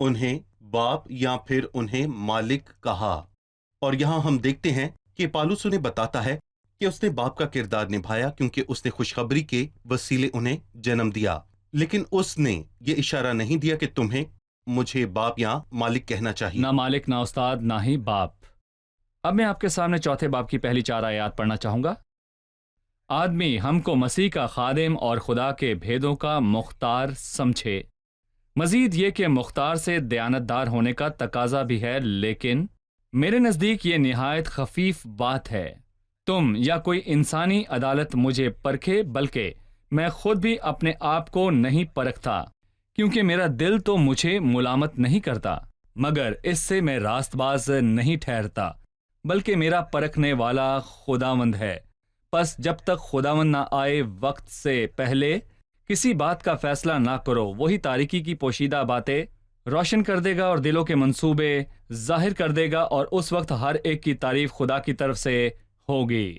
انہیں باپ یا پھر انہیں مالک کہا۔ اور یہاں ہم دیکھتے ہیں کہ پالوس انہیں بتاتا ہے کہ اس نے باپ کا کردار نبھایا کیونکہ اس نے خوشخبری کے وسیلے انہیں جنم دیا، لیکن اس نے یہ اشارہ نہیں دیا کہ تمہیں مجھے باپ یا مالک کہنا چاہیے۔ نہ مالک، نہ استاد، نہ ہی باپ۔ اب میں آپ کے سامنے چوتھے باب کی پہلی 4 آیات پڑھنا چاہوں گا۔ آدمی ہم کو مسیح کا خادم اور خدا کے بھیدوں کا مختار سمجھے۔ مزید یہ کہ مختار سے دیانتدار ہونے کا تقاضا بھی ہے، لیکن میرے نزدیک یہ نہایت خفیف بات ہے۔ تم یا کوئی انسانی عدالت مجھے پرکھے، بلکہ میں خود بھی اپنے آپ کو نہیں پرکھتا، کیونکہ میرا دل تو مجھے ملامت نہیں کرتا، مگر اس سے میں راست باز نہیں ٹھہرتا، بلکہ میرا پرکھنے والا خداوند ہے۔ پس جب تک خداوند نہ آئے، وقت سے پہلے کسی بات کا فیصلہ نہ کرو۔ وہی تاریکی کی پوشیدہ باتیں روشن کر دے گا اور دلوں کے منصوبے ظاہر کر دے گا، اور اس وقت ہر ایک کی تعریف خدا کی طرف سے ہوگی۔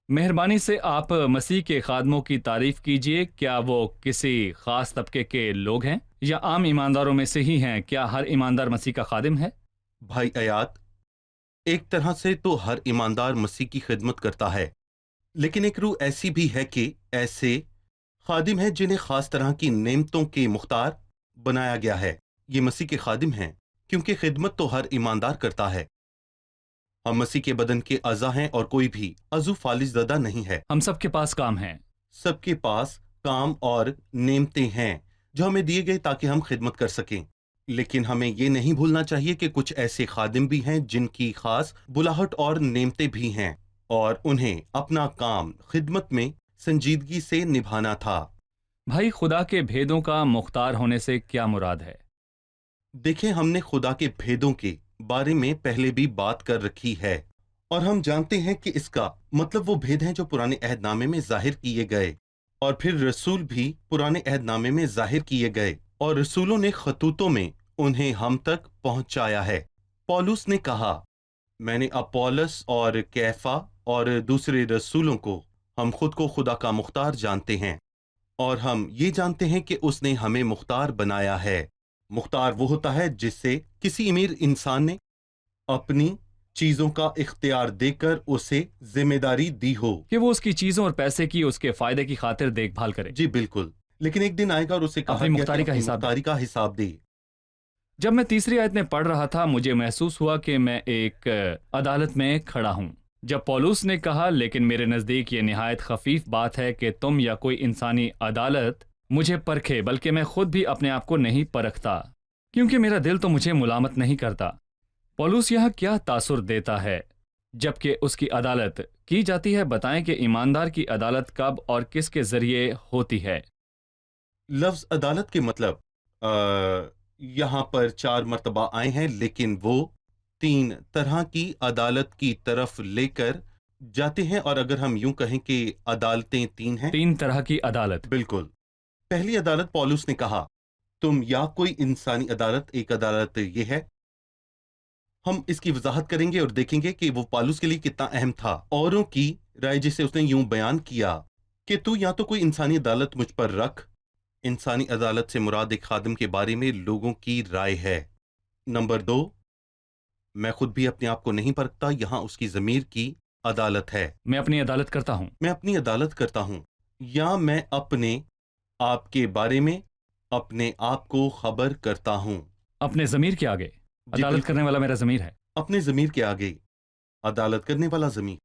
مہربانی سے آپ مسیح کے خادموں کی تعریف کیجئے۔ کیا وہ کسی خاص طبقے کے لوگ ہیں یا عام ایمانداروں میں سے ہی ہیں؟ کیا ہر ایماندار مسیح کا خادم ہے؟ بھائی آیات، ایک طرح سے تو ہر ایماندار مسیح کی خدمت کرتا ہے، لیکن ایک روح ایسی بھی ہے کہ ایسے خادم ہیں جنہیں خاص طرح کی نعمتوں کے مختار بنایا گیا ہے۔ یہ مسیح کے خادم ہیں کیونکہ خدمت تو ہر ایماندار کرتا ہے۔ ہم مسیح کے بدن کے اعضا ہیں اور کوئی بھی عضو فالج زدہ نہیں ہے۔ ہم سب کے پاس کام ہیں۔ سب کے پاس کام اور نعمتیں ہیں جو ہمیں دیے گئے تاکہ ہم خدمت کر سکیں، لیکن ہمیں یہ نہیں بھولنا چاہیے کہ کچھ ایسے خادم بھی ہیں جن کی خاص بلاہٹ اور نعمتیں بھی ہیں، اور انہیں اپنا کام خدمت میں سنجیدگی سے نبھانا تھا۔ بھائی، خدا کے بھیدوں کا مختار ہونے سے کیا مراد ہے؟ دیکھیں، ہم نے خدا کے بھیدوں کے بارے میں پہلے بھی بات کر رکھی ہے، اور ہم جانتے ہیں کہ اس کا مطلب وہ بھید ہیں جو پرانے عہد نامے میں ظاہر کیے گئے، اور پھر رسول بھی پرانے عہد نامے میں ظاہر کیے گئے، اور رسولوں نے خطوطوں میں انہیں ہم تک پہنچایا ہے۔ پولس نے کہا، میں نے اپولس اور کیفا اور دوسرے رسولوں کو، ہم خود کو خدا کا مختار جانتے ہیں، اور ہم یہ جانتے ہیں کہ اس نے ہمیں مختار بنایا ہے۔ مختار وہ ہوتا ہے جس سے کسی امیر انسان نے اپنی چیزوں کا اختیار دے کر اسے ذمہ داری دی ہو کہ وہ اس کی چیزوں اور پیسے کی اس کے فائدے کی خاطر دیکھ بھال کرے۔ جی بالکل، لیکن ایک دن آئے گا اور اسے کہا اپنی گیا مختاری کہ کا اپنی حساب دے۔ مختاری کا حساب دے۔ جب میں تیسری آیت میں پڑھ رہا تھا، مجھے محسوس ہوا کہ میں ایک عدالت میں کھڑا ہوں۔ جب پولس نے کہا، لیکن میرے نزدیک یہ نہایت خفیف بات ہے کہ تم یا کوئی انسانی عدالت مجھے پرکھے، بلکہ میں خود بھی اپنے آپ کو نہیں پرکھتا، کیونکہ میرا دل تو مجھے ملامت نہیں کرتا۔ پولس یہاں کیا تاثر دیتا ہے جبکہ اس کی عدالت کی جاتی ہے؟ بتائیں کہ ایماندار کی عدالت کب اور کس کے ذریعے ہوتی ہے؟ لفظ عدالت کے مطلب یہاں پر 4 مرتبہ آئے ہیں، لیکن وہ 3 طرح کی عدالت کی طرف لے کر جاتے ہیں، اور اگر ہم یوں کہیں کہ عدالتیں 3 ہیں۔ 3 طرح کی عدالت۔ بالکل۔ پہلی عدالت پولس نے کہا، تم یا کوئی انسانی عدالت، ایک عدالت یہ ہے۔ ہم اس کی وضاحت کریں گے اور دیکھیں گے کہ وہ پولس کے لیے کتنا اہم تھا۔ اوروں کی رائے جسے اس نے یوں بیان کیا کہ تو یا تو کوئی انسانی عدالت مجھ پر رکھ۔ انسانی عدالت سے مراد ایک خادم کے بارے میں لوگوں کی رائے ہے۔ نمبر 2، میں خود بھی اپنے آپ کو نہیں پرکھتا، یہاں اس کی ضمیر کی عدالت ہے۔ میں اپنی عدالت کرتا ہوں۔ میں اپنی عدالت کرتا ہوں، یا میں اپنے آپ کے بارے میں اپنے آپ کو خبر کرتا ہوں۔ اپنے ضمیر کے آگے عدالت کرنے والا میرا ضمیر ہے۔ اپنے ضمیر کے آگے عدالت کرنے والا ضمیر۔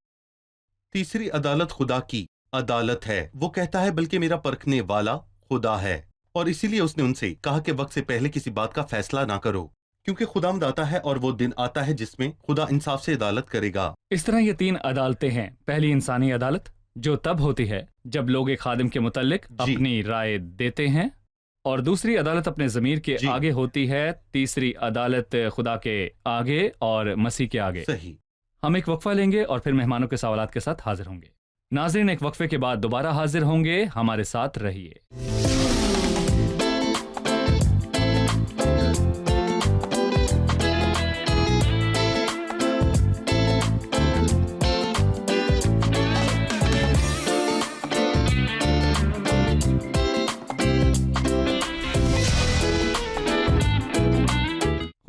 تیسری عدالت خدا کی عدالت ہے۔ وہ کہتا ہے بلکہ میرا پرکھنے والا خدا ہے، اور اسی لیے اس نے ان سے کہا کہ وقت سے پہلے کسی بات کا فیصلہ نہ کرو، کیونکہ خداوند آتا ہے اور وہ دن آتا ہے جس میں خدا انصاف سے عدالت کرے گا۔ اس طرح یہ 3 عدالتیں ہیں۔ پہلی انسانی عدالت جو تب ہوتی ہے جب لوگ ایک خادم کے متعلق اپنی رائے دیتے ہیں، اور دوسری عدالت اپنے ضمیر کے آگے ہوتی ہے۔ تیسری عدالت خدا کے آگے اور مسیح کے آگے۔ صحیح۔ ہم ایک وقفہ لیں گے اور پھر مہمانوں کے سوالات کے ساتھ حاضر ہوں گے۔ ناظرین، ایک وقفے کے بعد دوبارہ حاضر ہوں گے، ہمارے ساتھ رہیے۔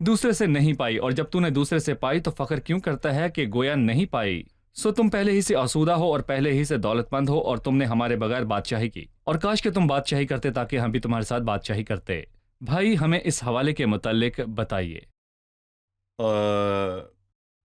دوسرے سے نہیں پائی، اور جب تو نے دوسرے سے پائی تو فخر کیوں کرتا ہے کہ گویا نہیں پائی؟ سو تم پہلے ہی سے آسودہ ہو اور پہلے ہی سے دولت مند ہو، اور تم نے ہمارے بغیر بادشاہی کی، اور کاش کہ تم بادشاہی کرتے تاکہ ہم بھی تمہارے ساتھ بادشاہی کرتے۔ بھائی ہمیں اس حوالے کے متعلق بتائیے۔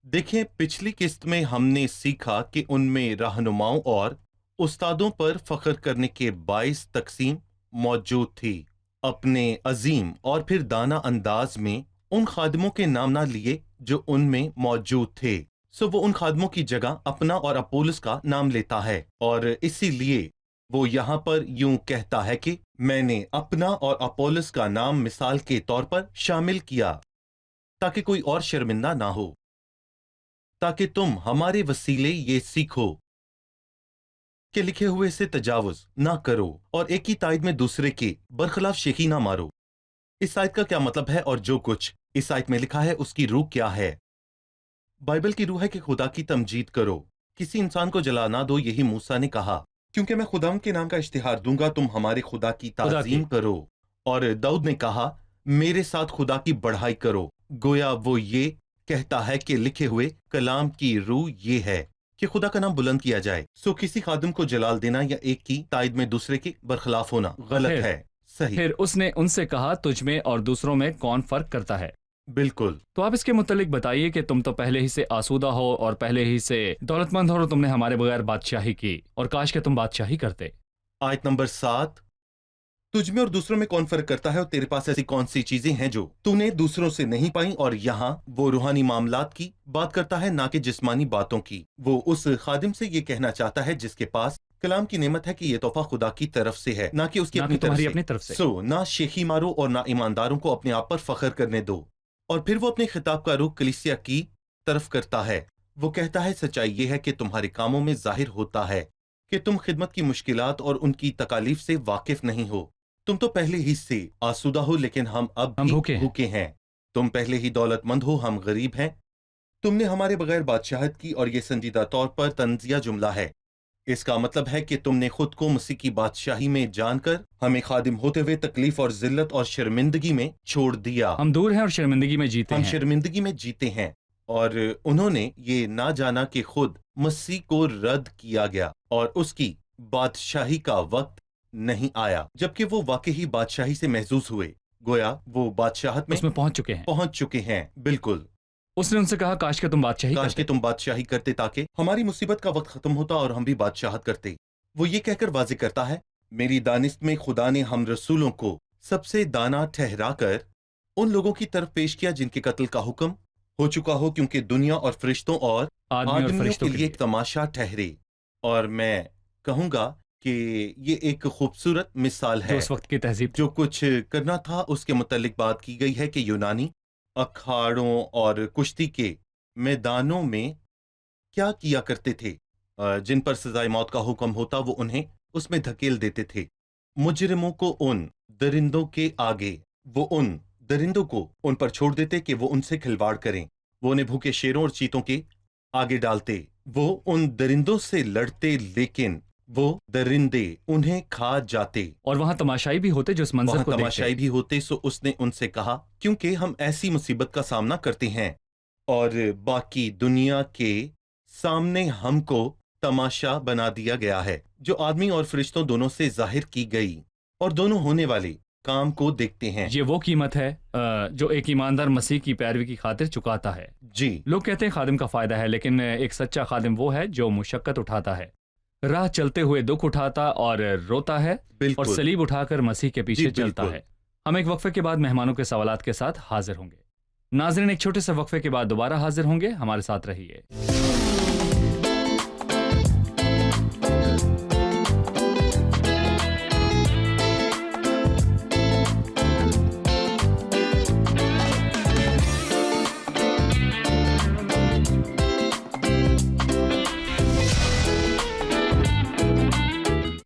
دیکھیں، پچھلی قسط میں ہم نے سیکھا کہ ان میں رہنماؤں اور استادوں پر فخر کرنے کے باعث تقسیم موجود تھی۔ اپنے عظیم اور پھر دانا انداز میں ان خادموں کے نام نہ لیے جو ان میں موجود تھے، سو وہ ان خادموں کی جگہ اپنا اور اپولس کا نام لیتا ہے، اور اسی لیے وہ یہاں پر یوں کہتا ہے کہ میں نے اپنا اور اپولس کا نام مثال کے طور پر شامل کیا تاکہ کوئی اور شرمندہ نہ ہو، تاکہ تم ہمارے وسیلے یہ سیکھو کہ لکھے ہوئے سے تجاوز نہ کرو اور ایک ہی تائید میں دوسرے کے برخلاف شیخی نہ مارو۔ اس آیت کا کیا مطلب ہے اور جو کچھ اس آیت میں لکھا ہے اس کی روح کیا ہے؟ بائبل کی روح ہے کہ خدا کی تمجید کرو، کسی انسان کو جلا نہ دو، یہی موسیٰ نے کہا، کیونکہ میں خدا کے نام کا اشتہار دوں گا، تم ہمارے خدا کی تعظیم کرو۔ اور داؤد نے کہا، میرے ساتھ خدا کی بڑھائی کرو۔ گویا وہ یہ کہتا ہے کہ لکھے ہوئے کلام کی روح یہ ہے کہ خدا کا نام بلند کیا جائے۔ سو کسی خادم کو جلال دینا یا ایک کی تائید میں دوسرے کے برخلاف ہونا غلط ہے۔ صحیح۔ پھر اس نے ان سے کہا، تجھ میں اور دوسروں میں کون فرق کرتا ہے؟ بالکل۔ تو آپ اس کے متعلق بتائیے کہ تم تو پہلے ہی سے آسودہ ہو اور پہلے ہی سے دولت مند ہو، اور تم نے ہمارے بغیر بادشاہی کی، اور کاش کہ تم بادشاہی کرتے۔ آیت نمبر 7، تجھ میں اور دوسروں میں کون فرق کرتا ہے، اور تیرے پاس ایسی کون سی چیزیں ہیں جو تو نے دوسروں سے نہیں پائیں؟ اور یہاں وہ روحانی معاملات کی بات کرتا ہے، نہ کہ جسمانی باتوں کی۔ وہ اس خادم سے یہ کہنا چاہتا ہے جس کے پاس کلام کی نعمت ہے کہ یہ تحفہ خدا کی طرف سے ہے، نہ کہ اس کی اپنی طرف سے۔ سو نہ شیخی مارو اور نہ ایمانداروں کو اپنے آپ پر فخر کرنے دو۔ اور پھر وہ اپنے خطاب کا رخ کلیسیا کی طرف کرتا ہے۔ وہ کہتا ہے، سچائی یہ ہے کہ تمہارے کاموں میں ظاہر ہوتا ہے کہ تم خدمت کی مشکلات اور ان کی تکالیف سے واقف نہیں ہو۔ تم تو پہلے ہی سے آسودہ ہو، لیکن ہم اب بھی بھوکے ہیں۔ تم پہلے ہی دولت مند ہو، ہم غریب ہیں۔ تم نے ہمارے بغیر بادشاہت کی، اور یہ سنجیدہ طور پر طنزیہ جملہ ہے۔ اس کا مطلب ہے کہ تم نے خود کو مسیح کی بادشاہی میں جان کر ہمیں خادم ہوتے ہوئے تکلیف اور ذلت اور شرمندگی میں چھوڑ دیا۔ ہم دور ہیں اور شرمندگی میں جیتے ہیں۔ ہم شرمندگی میں جیتے ہیں، اور انہوں نے یہ نہ جانا کہ خود مسیح کو رد کیا گیا اور اس کی بادشاہی کا وقت نہیں آیا، جبکہ وہ واقعی بادشاہی سے محظوظ ہوئے، گویا وہ بادشاہت میں اس میں پہنچ چکے ہیں۔ بالکل۔ اس نے ان سے کہا، کاش کہ تم بادشاہی کاش کہ تم بادشاہی کرتے تاکہ ہماری مصیبت کا وقت ختم ہوتا اور ہم بھی بادشاہت کرتے۔ وہ یہ کہہ کر واضح کرتا ہے، میری دانست میں خدا نے ہم رسولوں کو سب سے دانا ٹھہرا کر ان لوگوں کی طرف پیش کیا جن کے قتل کا حکم ہو چکا ہو، کیونکہ دنیا اور فرشتوں اور آدمیوں کے لیے ایک تماشا ٹھہرے۔ اور میں کہوں گا کہ یہ ایک خوبصورت مثال ہے اس وقت کی تہذیب جو کچھ کرنا تھا اس کے متعلق بات کی گئی ہے کہ یونانی اکھاڑوں اور کشتی کے میدانوں میں کیا کیا کرتے تھے۔ جن پر سزائے موت کا حکم ہوتا وہ انہیں اس میں دھکیل دیتے تھے۔ مجرموں کو ان درندوں کے آگے، وہ ان درندوں کو ان پر چھوڑ دیتے کہ وہ ان سے کھلواڑ کریں۔ وہ انہیں بھوکے شیروں اور چیتوں کے آگے ڈالتے۔ وہ ان درندوں سے لڑتے، لیکن وہ درندے انہیں کھا جاتے۔ اور وہاں تماشائی بھی ہوتے جو اس منظر کو تماشائی بھی ہوتے۔ سو اس نے ان سے کہا، کیونکہ ہم ایسی مصیبت کا سامنا کرتے ہیں اور باقی دنیا کے سامنے ہم کو تماشا بنا دیا گیا ہے، جو آدمی اور فرشتوں دونوں سے ظاہر کی گئی اور دونوں ہونے والے کام کو دیکھتے ہیں۔ یہ وہ قیمت ہے جو ایک ایماندار مسیح کی پیروی کی خاطر چکاتا ہے۔ جی، لوگ کہتے ہیں خادم کا فائدہ ہے، لیکن ایک سچا خادم وہ ہے جو مشقت اٹھاتا ہے، راہ چلتے ہوئے دکھ اٹھاتا اور روتا ہے، اور صلیب اٹھا کر مسیح کے پیچھے چلتا ہے۔ ہم ایک وقفے کے بعد مہمانوں کے سوالات کے ساتھ حاضر ہوں گے۔ ناظرین، ایک چھوٹے سے وقفے کے بعد دوبارہ حاضر ہوں گے، ہمارے ساتھ رہیے۔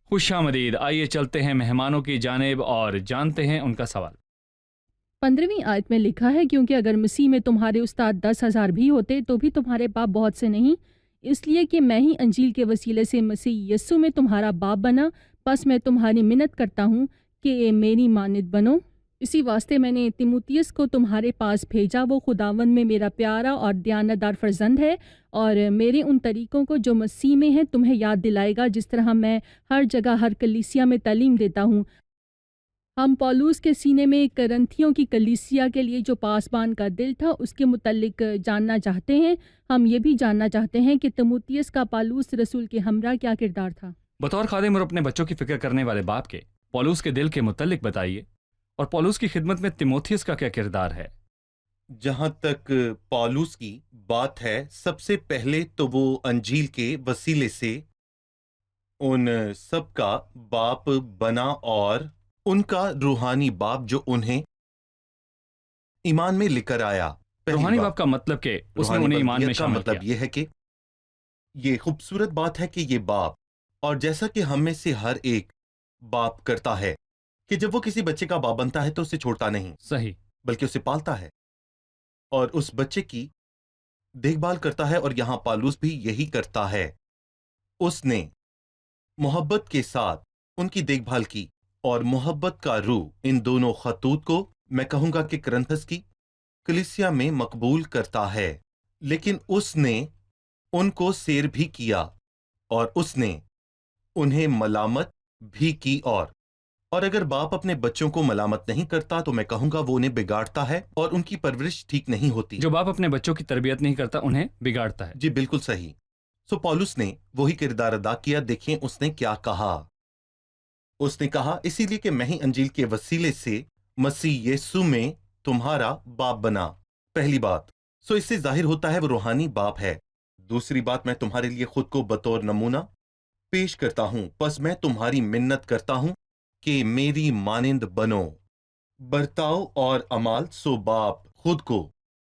خوش آمدید۔ آئیے چلتے ہیں مہمانوں کی جانب اور جانتے ہیں ان کا سوال۔ 15ویں آیت میں لکھا ہے، کیونکہ اگر مسیح میں تمہارے استاد 10,000 بھی ہوتے تو بھی تمہارے باپ بہت سے نہیں، اس لیے کہ میں ہی انجیل کے وسیلے سے مسیح یسوع میں تمہارا باپ بنا، پس میں تمہاری منت کرتا ہوں کہ میری مانند بنو۔ اسی واسطے میں نے تیموتیس کو تمہارے پاس بھیجا، وہ خداوند میں میرا پیارا اور دیانتدار فرزند ہے، اور میرے ان طریقوں کو جو مسیح میں ہیں تمہیں یاد دلائے گا، جس طرح میں ہر جگہ ہر کلیسیا میں تعلیم دیتا ہوں۔ ہم پولوس کے سینے میں کرنتھیوں کی کلیسیا کے لیے جو پاسبان کا دل تھا اس کے متعلق جاننا چاہتے ہیں۔ ہم یہ بھی جاننا چاہتے ہیں کہ تیموتیس کا پالوس رسول کے ہمراہ کیا کردار تھا۔ بطور خادم اور اپنے بچوں کی فکر کرنے والے باپ کے پولوس کے دل کے متعلق بتائیے، اور پولوس کی خدمت میں تیموتھیوس کا کیا کردار ہے؟ جہاں تک پالوس کی بات ہے، سب سے پہلے تو وہ انجیل کے وسیلے سے ان سب کا باپ بنا، اور ان کا روحانی باپ جو انہیں ایمان میں لے کر آیا۔ پہلی روحانی بات، باپ کا مطلب کہ اس نے روحانی انہیں ایمان میں بلدیت کا شامل مطلب کیا۔ یہ ہے کہ یہ خوبصورت بات ہے کہ یہ باپ، اور جیسا کہ ہم میں سے ہر ایک باپ کرتا ہے کہ جب وہ کسی بچے کا باپ بنتا ہے تو اسے چھوڑتا نہیں، صحیح۔ بلکہ اسے پالتا ہے اور اس بچے کی دیکھ بھال کرتا ہے، اور یہاں پالوس بھی یہی کرتا ہے۔ اس نے محبت کے ساتھ ان کی دیکھ بھال کی، اور محبت کا روح ان دونوں خطوط کو میں کہوں گا کہ کرنتھس کی کلیسیا میں مقبول کرتا ہے، لیکن اس نے ان کو سیر بھی کیا، اور اس نے انہیں ملامت بھی کی، اور اگر باپ اپنے بچوں کو ملامت نہیں کرتا تو میں کہوں گا وہ انہیں بگاڑتا ہے، اور ان کی پرورش ٹھیک نہیں ہوتی۔ جو باپ اپنے بچوں کی تربیت نہیں کرتا انہیں بگاڑتا ہے۔ جی بالکل صحیح۔ سو پولس نے وہی کردار ادا کیا۔ دیکھیں اس نے کیا کہا۔ اس نے کہا، اسی لیے کہ میں ہی انجیل کے وسیلے سے مسیح یسوع میں تمہارا باپ بنا۔ پہلی بات، سو اس سے ظاہر ہوتا ہے وہ روحانی باپ ہے۔ دوسری بات، میں تمہارے لیے خود کو بطور نمونہ پیش کرتا ہوں، پس میں تمہاری منت کرتا ہوں کہ میری مانند بنو۔ برتاؤ اور اعمال، سو باپ خود کو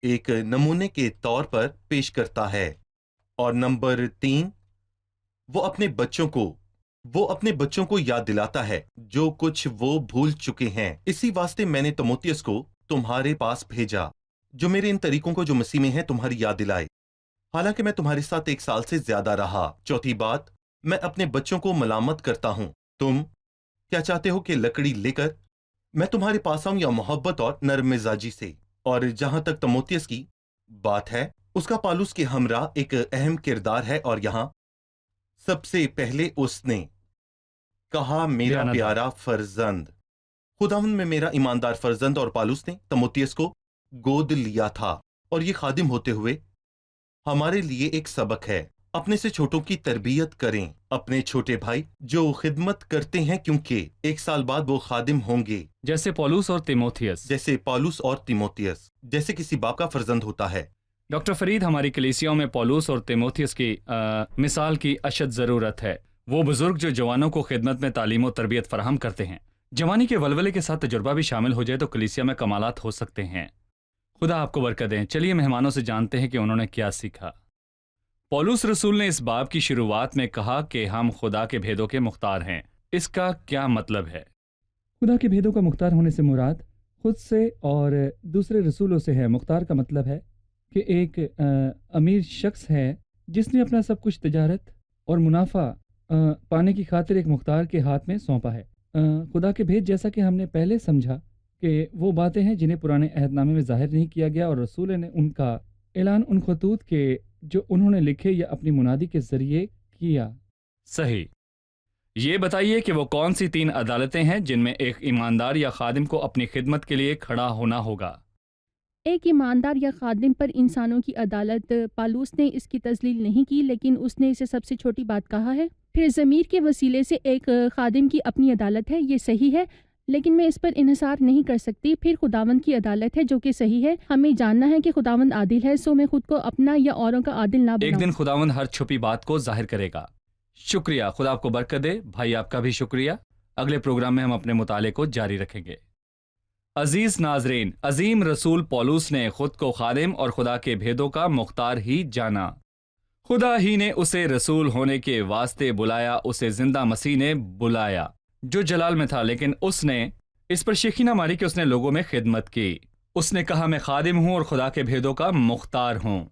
ایک نمونے کے طور پر پیش کرتا ہے۔ اور نمبر 3، وہ اپنے بچوں کو یاد دلاتا ہے جو کچھ وہ بھول چکے ہیں۔ اسی واسطے میں نے تیموتھیوس کو تمہارے پاس بھیجا، جو میرے ان طریقوں کو جو مسیح میں ہیں تمہاری یاد دلائے، حالانکہ میں تمہارے ساتھ 1 سال سے زیادہ رہا۔ چوتھی بات، میں اپنے بچوں کو ملامت کرتا ہوں۔ تم کیا چاہتے ہو کہ لکڑی لے کر میں تمہارے پاس آؤں، یا محبت اور نرم مزاجی سے؟ اور جہاں تک تیموتھیوس کی بات ہے، اس کا پالوس کے ہمراہ ایک اہم کردار ہے، اور یہاں سب سے پہلے اس نے کہا میرا دیانتدار۔ پیارا فرزند، خداوند میں میرا ایماندار فرزند۔ اور پالوس نے تیموتھیوس کو گود لیا تھا، اور یہ خادم ہوتے ہوئے ہمارے لیے ایک سبق ہے۔ اپنے سے چھوٹوں کی تربیت کریں، اپنے چھوٹے بھائی جو خدمت کرتے ہیں، کیونکہ 1 سال بعد وہ خادم ہوں گے، جیسے پولوس اور تیموتھیوس۔ جیسے پالوس اور تیموتھیوس، جیسے کسی باپ کا فرزند ہوتا ہے۔ ڈاکٹر فرید، ہماری کلیسیاؤں میں پولوس اور تیموتھیوس کی مثال کی اشد ضرورت ہے۔ وہ بزرگ جو جوانوں کو خدمت میں تعلیم و تربیت فراہم کرتے ہیں، جوانی کے ولولے کے ساتھ تجربہ بھی شامل ہو جائے تو کلیسیا میں کمالات ہو سکتے ہیں۔ خدا آپ کو برکت دیں۔ چلیے مہمانوں سے جانتے ہیں کہ انہوں نے کیا سیکھا۔ پولوس رسول نے اس باب کی شروعات میں کہا کہ ہم خدا کے بھیدوں کے مختار ہیں۔ اس کا کیا مطلب ہے؟ خدا کے بھیدوں کا مختار ہونے سے مراد خود سے اور دوسرے رسولوں سے ہے۔ مختار کا مطلب ہے کہ ایک امیر شخص ہے جس نے اپنا سب کچھ تجارت اور منافع پانے کی خاطر ایک مختار کے ہاتھ میں سونپا ہے۔ خدا کے بھید، جیسا کہ ہم نے پہلے سمجھا، کہ وہ باتیں ہیں جنہیں پرانے عہد نامے میں ظاہر نہیں کیا گیا، اور رسول نے ان کا اعلان ان خطوط کے جو انہوں نے لکھے یا اپنی منادی کے ذریعے کیا۔ صحیح۔ یہ بتائیے کہ وہ کون سی 3 عدالتیں ہیں جن میں ایک ایماندار یا خادم کو اپنی خدمت کے لیے کھڑا ہونا ہوگا؟ ایک ایماندار یا خادم پر انسانوں کی عدالت، پالوس نے اس کی تذلیل نہیں کی، لیکن اس نے اسے سب سے چھوٹی بات کہا ہے۔ پھر ضمیر کے وسیلے سے ایک خادم کی اپنی عدالت ہے، یہ صحیح ہے، لیکن میں اس پر انحصار نہیں کر سکتی۔ پھر خداوند کی عدالت ہے جو کہ صحیح ہے، ہمیں جاننا ہے کہ خداوند عادل ہے، سو میں خود کو اپنا یا اوروں کا عادل نہ ایک بناؤں۔ دن خداوند ہر چھپی بات کو ظاہر کرے گا۔ شکریہ، خدا آپ کو برکت دے۔ بھائی آپ کا بھی شکریہ۔ اگلے پروگرام میں ہم اپنے مطالعے کو جاری رکھیں گے۔ عزیز ناظرین، عظیم رسول پولوس نے خود کو خادم اور خدا کے بھیدوں کا مختار ہی جانا۔ خدا ہی نے اسے رسول ہونے کے واسطے بلایا، اسے زندہ مسیح نے بلایا جو جلال میں تھا، لیکن اس نے اس پر شیخی نہ ماری کہ اس نے لوگوں میں خدمت کی۔ اس نے کہا میں خادم ہوں اور خدا کے بھیدوں کا مختار ہوں۔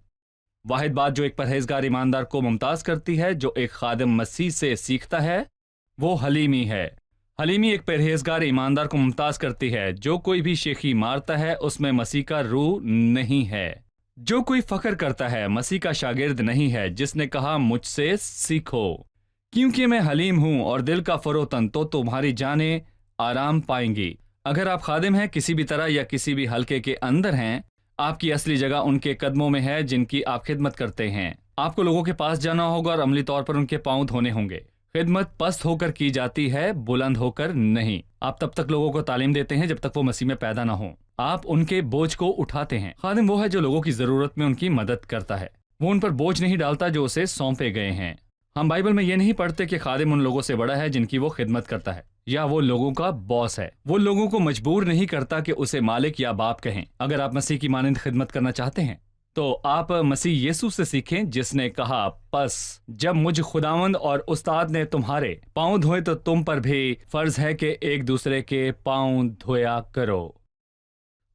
واحد بات جو ایک پرہیزگار ایماندار کو ممتاز کرتی ہے، جو ایک خادم مسیح سے سیکھتا ہے، وہ حلیمی ہے۔ حلیمی ایک پرہیزگار ایماندار کو ممتاز کرتی ہے. جو کوئی بھی شیخی مارتا ہے اس میں مسیح کا روح نہیں ہے. جو کوئی فخر کرتا ہے مسیح کا شاگرد نہیں ہے. جس نے کہا مجھ سے سیکھو کیونکہ میں حلیم ہوں اور دل کا فروتن، تو تمہاری جانیں آرام پائیں گی. اگر آپ خادم ہیں کسی بھی طرح یا کسی بھی حلقے کے اندر ہیں، آپ کی اصلی جگہ ان کے قدموں میں ہے جن کی آپ خدمت کرتے ہیں. آپ کو لوگوں کے پاس جانا ہوگا اور عملی طور پر ان کے پاؤں دھونے ہوں گے. خدمت پست ہو کر کی جاتی ہے، بلند ہو کر نہیں. آپ تب تک لوگوں کو تعلیم دیتے ہیں جب تک وہ مسیح میں پیدا نہ ہوں. آپ ان کے بوجھ کو اٹھاتے ہیں. خادم وہ ہے جو لوگوں کی ضرورت میں ان کی مدد کرتا ہے. وہ ان پر بوجھ نہیں ڈالتا جو اسے سونپے گئے ہیں. ہم بائبل میں یہ نہیں پڑھتے کہ خادم ان لوگوں سے بڑا ہے جن کی وہ خدمت کرتا ہے، یا وہ لوگوں کا باس ہے. وہ لوگوں کو مجبور نہیں کرتا کہ اسے مالک یا باپ کہیں. اگر آپ مسیح کی مانند خدمت کرنا چاہتے ہیں تو آپ مسیح یسوع سے سیکھیں، جس نے کہا پس جب مجھ خداوند اور استاد نے تمہارے پاؤں دھوئے تو تم پر بھی فرض ہے کہ ایک دوسرے کے پاؤں دھویا کرو.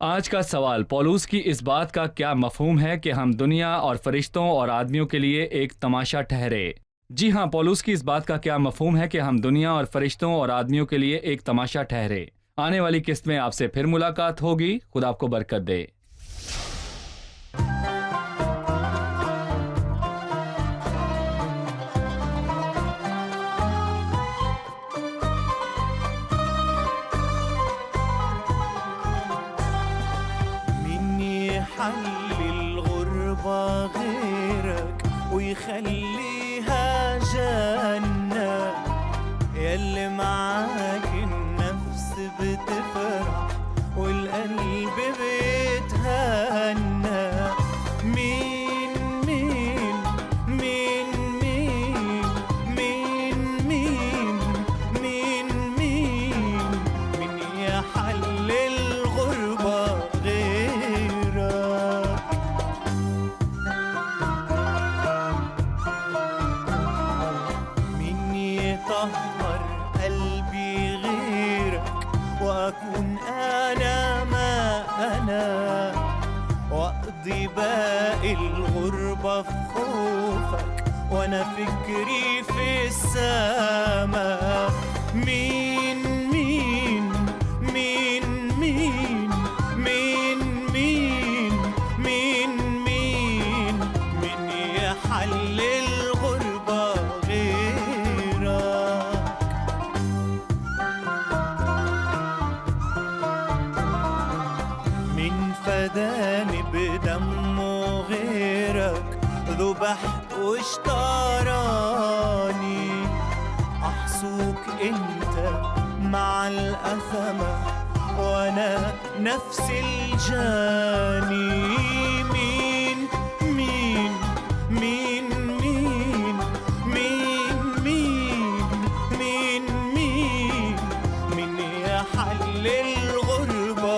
آج کا سوال، پولوس کی اس بات کا کیا مفہوم ہے کہ ہم دنیا اور فرشتوں اور آدمیوں کے لیے ایک تماشا ٹھہرے؟ جی ہاں، پولوس کی اس بات کا کیا مفہوم ہے کہ ہم دنیا اور فرشتوں اور آدمیوں کے لیے ایک تماشا ٹھہرے. آنے والی قسط میں آپ سے پھر ملاقات ہوگی. خدا آپ کو برکت دے. يحل الغربة غيرك ويخليها جنة، يلي معاك النفس بتفرح والقلب بيتهنى. مين مين مين مين مين مين مين مين مين يحل الغربة طهر قلبي غيرك وأكون أنا ما أنا، وأقضي باقي الغربة في خوفك وأنا فكري في السماء. مين مين مين مين مين مين مين مين مين يحل الغربة فداني بدمه غيرك، ذبح واشتراني. أحصوك انت مع الأثمة وانا نفس الجاني. مين مين مين مين مين مين مين مين مين يحل الغربة